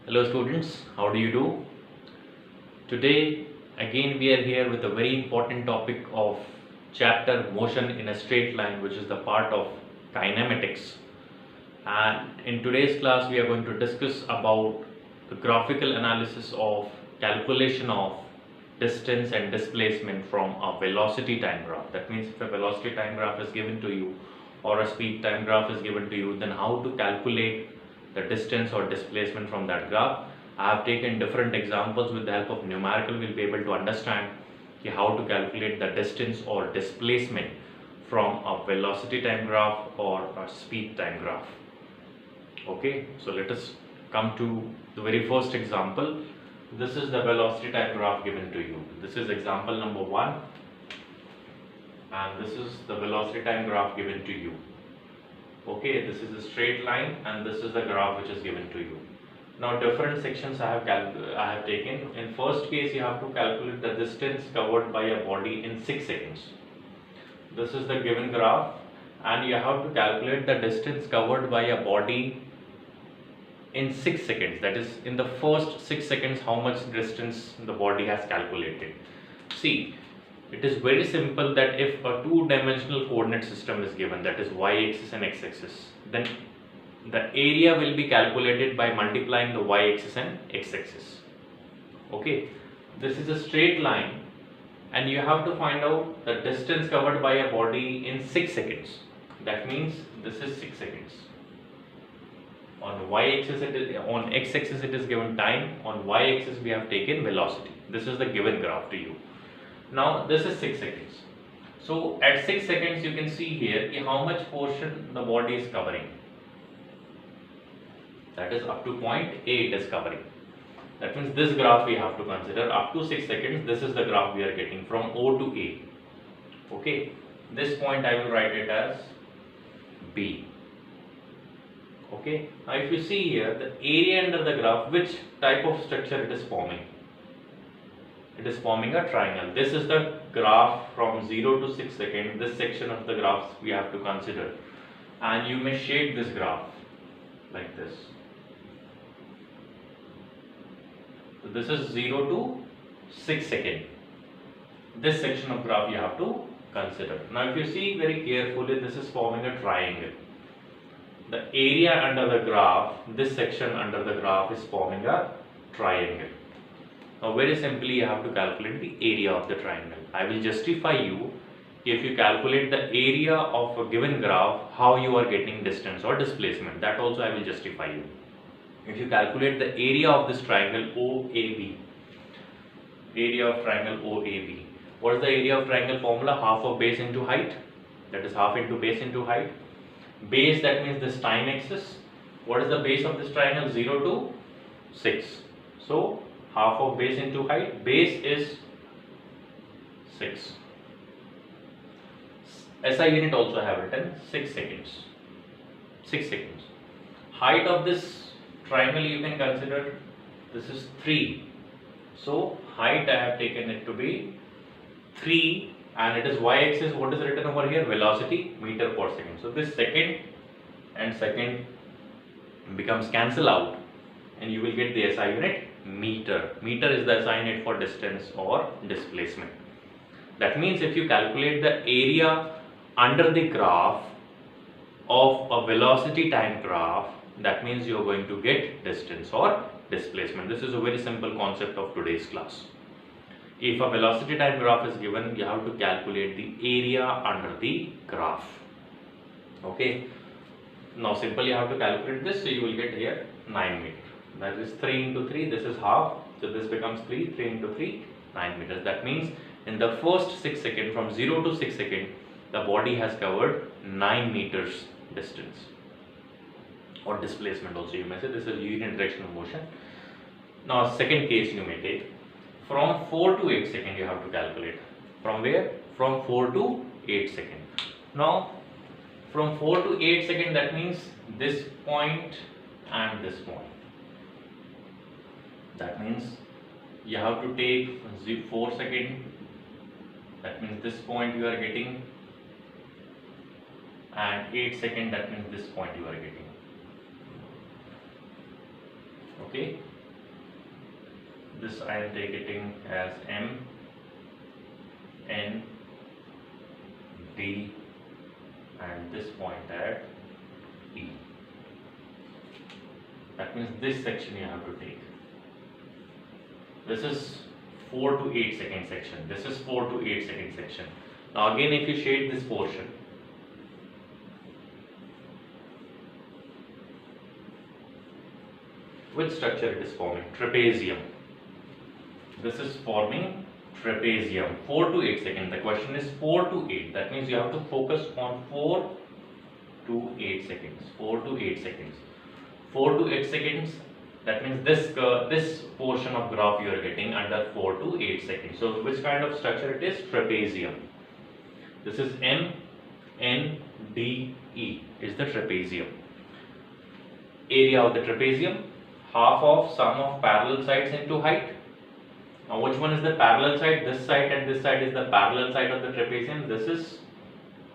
Hello students, how do you do? Today again we are here with a very important topic of chapter motion in a straight line, which is the part of kinematics. And in today's class we are going to discuss about the graphical analysis of calculation of distance and displacement from a velocity time graph. That means if a velocity time graph is given to you or a speed time graph is given to you, then how to calculate the distance or displacement from that graph. I have taken different examples. With the help of numerical we'll be able to understand how to calculate the distance or displacement from a velocity time graph or a speed time graph. Okay, so let us come to the very first example. This is the velocity time graph given to you. This is example number 1 and this is the velocity time graph given to you. Okay, this is a straight line and this is the graph which is given to you. Now different sections I have taken. In first case you have to calculate the distance covered by a body in 6 seconds. This is the given graph and you have to calculate the distance covered by a body in 6 seconds. That is, in the first 6 seconds how much distance the body has calculated. See, it is very simple that if a two-dimensional coordinate system is given, that is y-axis and x-axis, then the area will be calculated by multiplying the y-axis and x-axis. Okay, this is a straight line and you have to find out the distance covered by a body in 6 seconds. That means this is 6 seconds. On y-axis on x-axis it is given time, on y-axis we have taken velocity. This is the given graph to you. Now this is 6 seconds. So at 6 seconds you can see here how much portion the body is covering. That is up to point A it is covering. That means this graph we have to consider up to 6 seconds. This is the graph we are getting from O to A. Okay, this point I will write it as B. Okay, now if you see here the area under the graph, which type of structure it is forming? It is forming a triangle. This is the graph from 0 to 6 seconds. This section of the graphs we have to consider, and you may shade this graph like this. So this is 0 to 6 seconds. This section of graph you have to consider. Now if you see very carefully, this is forming a triangle. The area under the graph, this section under the graph is forming a triangle. Now very simply you have to calculate the area of the triangle. I will justify you if you calculate the area of a given graph, how you are getting distance or displacement. That also I will justify you. If you calculate the area of this triangle OAB, area of triangle OAB. What is the area of triangle formula? Half of base into height. That is half into base into height. Base, that means this time axis. What is the base of this triangle? 0 to 6. So half of base into height. Base is 6. SI unit also I have written 6 seconds. 6 seconds. Height of this triangle you can consider, this is 3. So height I have taken it to be 3. And it is y-axis. What is written over here? Velocity, meter per second. So this second and second becomes cancel out and you will get the SI unit meter. Meter is the SI unit for distance or displacement. That means if you calculate the area under the graph of a velocity time graph, that means you are going to get distance or displacement. This is a very simple concept of today's class. If a velocity time graph is given, you have to calculate the area under the graph. Okay. Now simply you have to calculate this, so you will get here 9 meters. That is 3 into 3, this is half. So this becomes 3 into 3, 9 meters. That means in the first 6 seconds, from 0 to 6 seconds, the body has covered 9 meters distance. Or displacement also you may say. This is unidirectional motion. Now second case you may take. From 4 to 8 seconds you have to calculate. From where? From 4 to 8 seconds. Now from 4 to 8 seconds, that means this point and this point. That means you have to take 4 seconds. That means this point you are getting, and 8 seconds, that means this point you are getting. Okay, this I am taking as M, N, D, and this point at E. That means this section you have to take. This is 4 to 8 second section. This is 4 to 8 second section. Now again, if you shade this portion, which structure it is forming? Trapezium. This is forming trapezium. 4 to 8 seconds. The question is 4 to 8. That means you have to focus on 4 to 8 seconds. 4 to 8 seconds. 4 to 8 seconds. That means this portion of graph you are getting under 4 to 8 seconds. So which kind of structure it is? Trapezium. This is M, N, D, E is the trapezium. Area of the trapezium, half of sum of parallel sides into height. Now which one is the parallel side? This side and this side is the parallel side of the trapezium. This is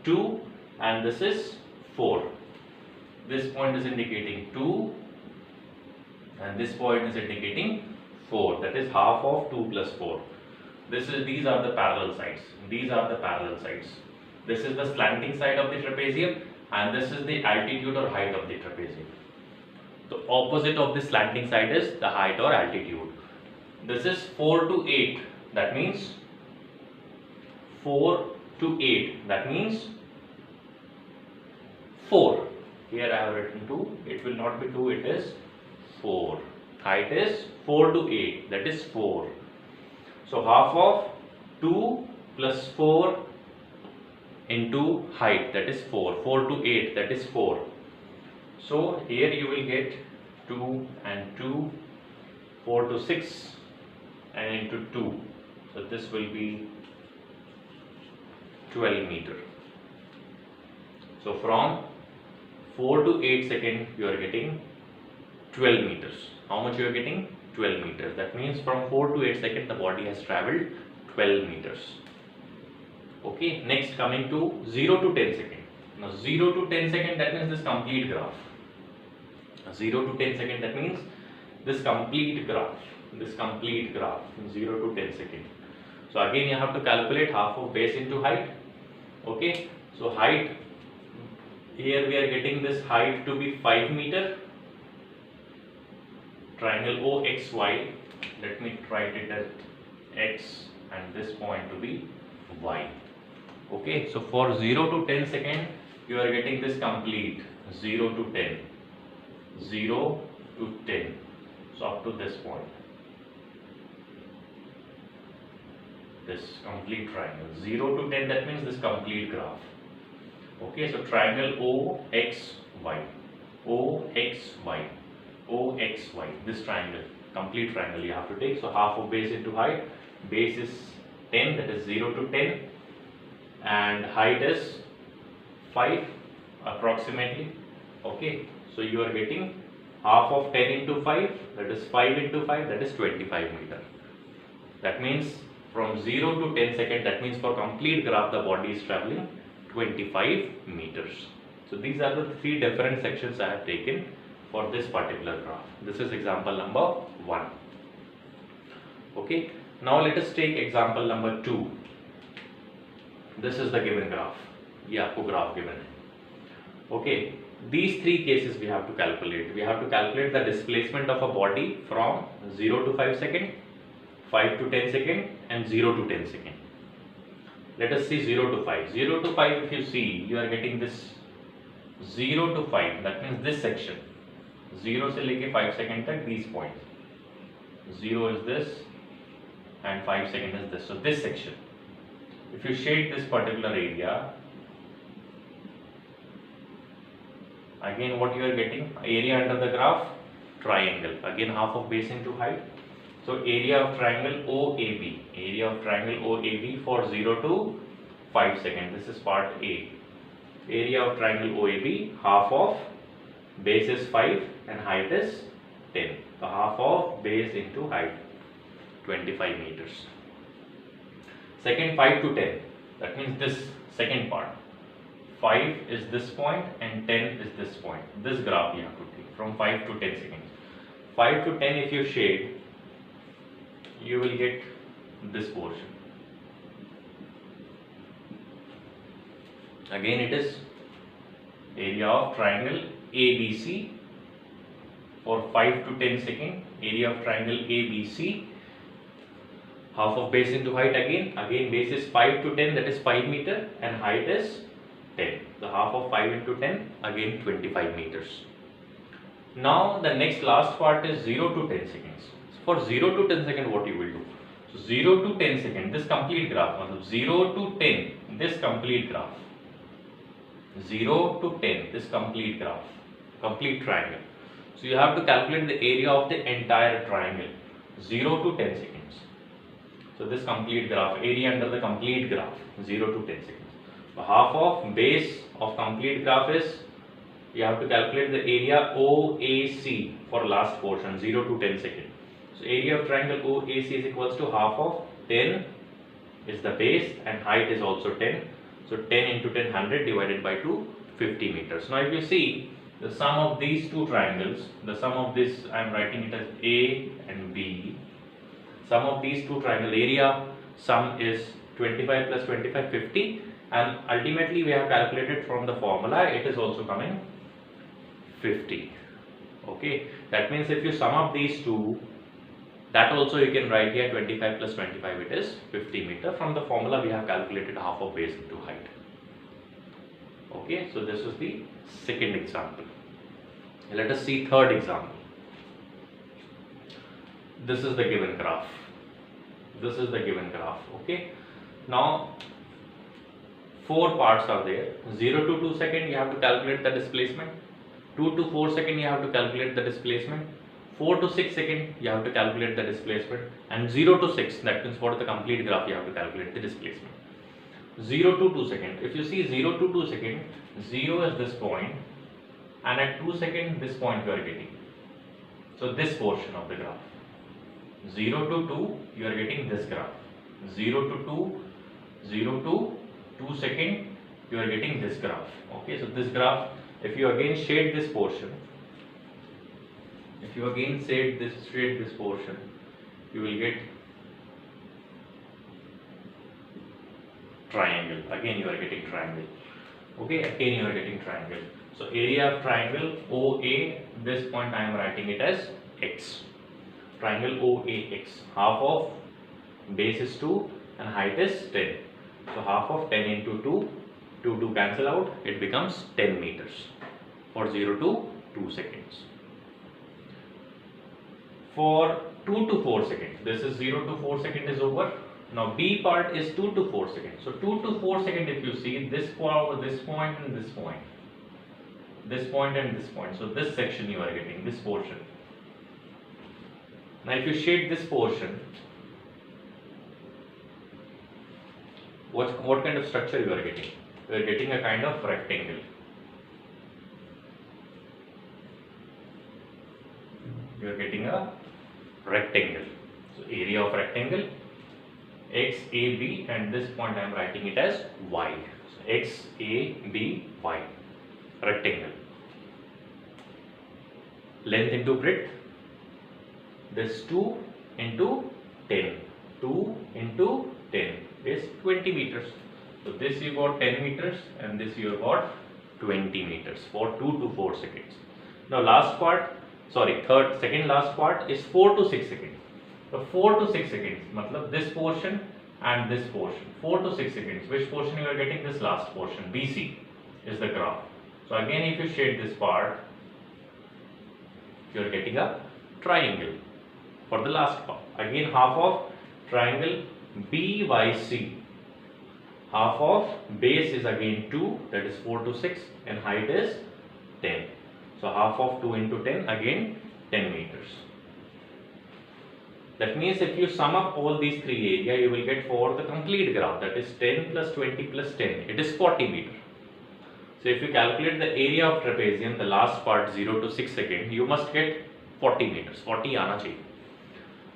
2 and this is 4. This point is indicating 2 and this point is indicating 4. That is half of 2 plus 4. These are the parallel sides. These are the parallel sides. This is the slanting side of the trapezium and this is the altitude or height of the trapezium. The opposite of the slanting side is the height or altitude. This is 4 to 8. That means 4 to 8. That means 4. Here I have written 2. It will not be 2. It is 4. Height is 4 to 8. That is 4. So half of 2 plus 4 into height. That is 4. 4 to 8. That is 4. So here you will get 2 and 2, 4 to 6 and into 2. So this will be 12 meter. So from 4 to 8 seconds you are getting 12 meters. How much you are getting? 12 meters. That means from 4 to 8 seconds the body has travelled 12 meters. Okay, next coming to 0 to 10 seconds. Now 0 to 10 seconds, that means this complete graph. 0 to 10 seconds, that means this complete graph. This complete graph from 0 to 10 seconds. So again you have to calculate half of base into height. Okay, so height, here we are getting this height to be 5 meter. Triangle OXY, let me write it as X and this point to be Y. Okay, so for 0 to 10 seconds you are getting this complete 0 to 10. 0 to 10. So up to this point. This complete triangle. 0 to 10, that means this complete graph. Okay, so triangle OXY. OXY. OXY. This triangle. Complete triangle you have to take. So half of base into height. Base is 10, that is 0 to 10. And height is 5 approximately. Okay, so you are getting half of 10 into 5, that is 5 into 5, that is 25 meter. That means from 0 to 10 seconds, that means for complete graph the body is travelling 25 meters. So these are the 3 different sections I have taken for this particular graph. This is example number 1. Okay, now let us take example number 2. This is the given graph. ये आपको graph given है. Okay, these 3 cases we have to calculate. We have to calculate the displacement of a body from 0 to 5 second, 5 to 10 second and 0 to 10 second. Let us see 0 to 5. 0 to 5, if you see, you are getting this 0 to 5, that means this section. 0 से लेके 5 second तक these points. 0 is this and 5 second is this. So this section. If you shade this particular area, again what you are getting? Area under the graph, triangle. Again half of base into height. So area of triangle OAB. Area of triangle OAB for 0 to 5 seconds. This is part A. Area of triangle OAB, half of base is 5 and height is 10. So half of base into height, 25 meters. Second, 5 to 10. That means this second part. 5 is this point and 10 is this point. This graph you have to take from 5 to 10 seconds. 5 to 10 if you shade, you will get this portion. Again it is area of triangle ABC for 5 to 10 second. Area of triangle ABC, half of base into height. Again base is 5 to 10, that is 5 meter, and height is 10. The half of 5 into 10, again 25 meters. Now the next last part is 0 to 10 seconds. For 0 to 10 second, what you will do? So 0 to 10 second, this complete graph, 0 to 10, this complete graph, 0 to 10, this complete graph, complete triangle. So you have to calculate the area of the entire triangle, 0 to 10 seconds. So this complete graph, area under the complete graph, 0 to 10 seconds. So half of base of complete graph is, you have to calculate the area OAC for last portion, 0 to 10 seconds. So area of triangle OAC is equals to half of 10 is the base and height is also 10. So 10 into 10, 100 divided by 2, 50 meters. Now if you see the sum of these two triangles, the sum of this, I am writing it as A and B. Sum of these two triangle area sum is 25 plus 25, 50, and ultimately we have calculated from the formula, it is also coming 50. Okay, that means if you sum up these two, that also you can write here 25 plus 25, it is 50 meter. From the formula we have calculated half of base into height. Okay, so this is the second example. Let us see third example. This is the given graph. This is the given graph. Okay, now 4 parts are there. 0 to 2 second you have to calculate the displacement. 2 to 4 second you have to calculate the displacement. 4 to 6 second you have to calculate the displacement, and 0 to 6, that means for the complete graph you have to calculate the displacement. 0 to 2 second, if you see 0 to 2 second, 0 is this point, and at 2 second this point you are getting. So this portion of the graph, 0 to 2 you are getting this graph, 0 to 2, 0 to 2 second you are getting this graph. Okay, so this graph, if you again shade this portion, if you again shade this portion, you will get triangle. Again you are getting triangle. Okay, again you are getting triangle. So area of triangle OA, this point I am writing it as X. Triangle OAX. Half of base is 2 and height is 10. So half of 10 into 2, 2 cancel out, it becomes 10 meters for 0 to 2 seconds. For 2 to 4 seconds, this is 0 to 4 second is over. Now B part is 2 to 4 seconds. So 2 to 4 second, if you see this point and this point, this point and this point. So this section you are getting, this portion. Now if you shade this portion, what kind of structure you are getting? You are getting a kind of rectangle. You are getting a rectangle. So area of rectangle XAB, and this point I am writing it as Y. So XABY, rectangle. Length into breadth, this 2 into 10. 2 into 10 is 20 meters. So this you got 10 meters and this you got 20 meters for 2 to 4 seconds. Now last part, second last part is 4 to 6 seconds. So 4 to 6 seconds, matlab this portion and this portion. 4 to 6 seconds, which portion you are getting? This last portion, BC is the graph. So again if you shade this part, you are getting a triangle for the last part. Again half of triangle BYC. Half of base is again 2, that is 4 to 6, and height is 10. So half of 2 into 10, again 10 meters. That means if you sum up all these three area, you will get for the complete graph, that is 10 plus 20 plus 10, it is 40 meter. So if you calculate the area of trapezium, the last part 0 to 6 second, you must get 40 meters, 40 aana chahiye.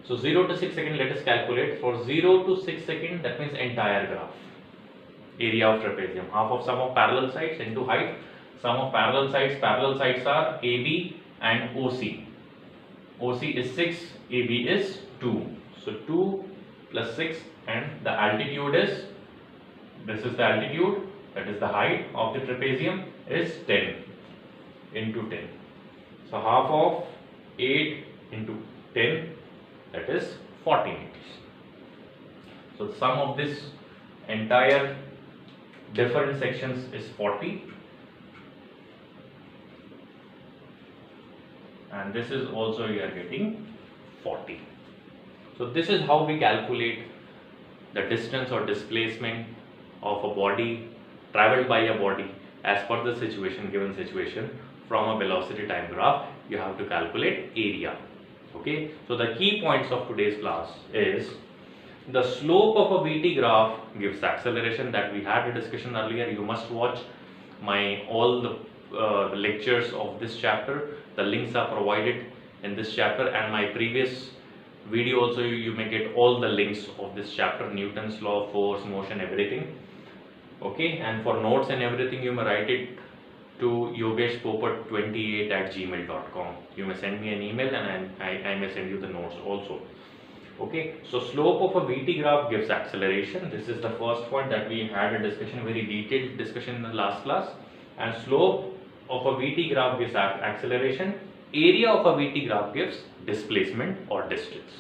So 0 to 6 second, let us calculate. For 0 to 6 second, that means entire graph. Area of trapezium, half of sum of parallel sides into height. Sum of parallel sides are AB and OC. OC is 6, AB is 2. So 2 plus 6, and the altitude is, this is the altitude, that is the height of the trapezium, is 10 into 10. So half of 8 into 10, that is 40 meters. So the sum of this entire different sections is 40, and this is also you are getting 40. So this is how we calculate the distance or displacement of a body traveled by a body as per the situation, given situation. From a velocity time graph, you have to calculate area. Okay, so the key points of today's class is the slope of a VT graph gives acceleration, that we had a discussion earlier. You must watch my all the lectures of this chapter. The links are provided in this chapter, and my previous video also you may get all the links of this chapter, Newton's law, force, motion, everything. Okay, and for notes and everything you may write it to yogeshpopat28@gmail.com. You may send me an email, and I may send you the notes also. Okay, so slope of a VT graph gives acceleration. This is the first point that we had a discussion, very detailed discussion in the last class. And slope of a VT graph gives acceleration. Area of a VT graph gives displacement or distance.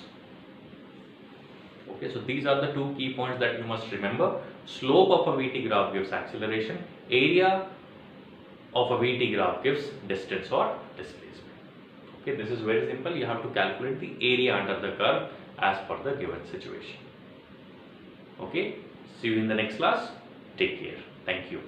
Okay, so these are the two key points that you must remember. Slope of a VT graph gives acceleration. Area of a VT graph gives distance or displacement. Okay, this is very simple. You have to calculate the area under the curve as per the given situation. Okay, see you in the next class. Take care. Thank you.